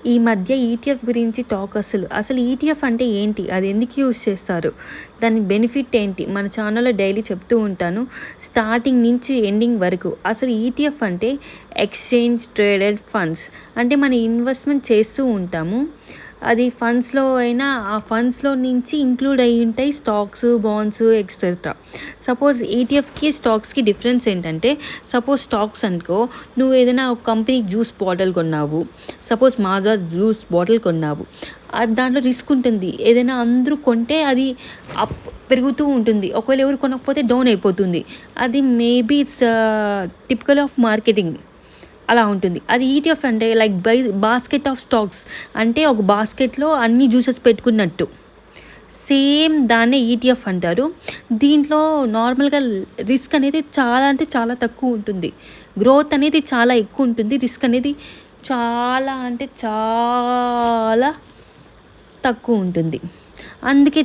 ఈ మధ్య ఈటీఎఫ్ గురించి టాక్ అసలు ఈటీఎఫ్ అంటే ఏంటి? అది ఎందుకు యూజ్ చేస్తారు? దాని బెనిఫిట్ ఏంటి? మన ఛానల్‌లో డైలీ చెప్తూ ఉంటాను. స్టార్టింగ్ నుంచి ఎండింగ్ వరకు. అసలు ఈటీఎఫ్ అంటే ఎక్స్‌చేంజ్ ట్రేడెడ్ ఫండ్స్. అంటే మన ఇన్వెస్ట్‌మెంట్ చేస్తూ ఉంటాము. అది ఫండ్స్‌లో అయినా ఆ ఫండ్స్‌లో నుంచి ఇంక్లూడ్ అయ్యి ఉంటాయి స్టాక్స్, బాండ్స్ ఎక్సెట్రా. సపోజ్ ఈటీఎఫ్‌కి, స్టాక్స్‌కి డిఫరెన్స్ ఏంటంటే, సపోజ్ స్టాక్స్ అనుకో, నువ్వు ఏదైనా ఒక కంపెనీ జ్యూస్ బాటిల్ కొన్నావు. సపోజ్ మాజా జ్యూస్ బాటిల్ కొన్నావు. దాంట్లో రిస్క్ ఉంటుంది. ఏదైనా అందరూ కొంటే అది అప్ పెరుగుతూ ఉంటుంది. ఒకవేళ ఎవరు కొనకపోతే డౌన్ అయిపోతుంది. అది maybe it's typical of marketing. అలా ఉంటుంది. అది ఈటీఎఫ్ అంటే లైక్ బాస్కెట్ ఆఫ్ స్టాక్స్. అంటే ఒక బాస్కెట్‌లో అన్ని జ్యూసెస్ పెట్టుకున్నట్టు. సేమ్ దాన్నే ఈటీఎఫ్ అంటారు. దీంట్లో నార్మల్‌గా రిస్క్ అనేది చాలా అంటే చాలా తక్కువ ఉంటుంది. గ్రోత్ అనేది చాలా ఎక్కువ ఉంటుంది. రిస్క్ అనేది చాలా అంటే చాలా తక్కువ ఉంటుంది. అందుకే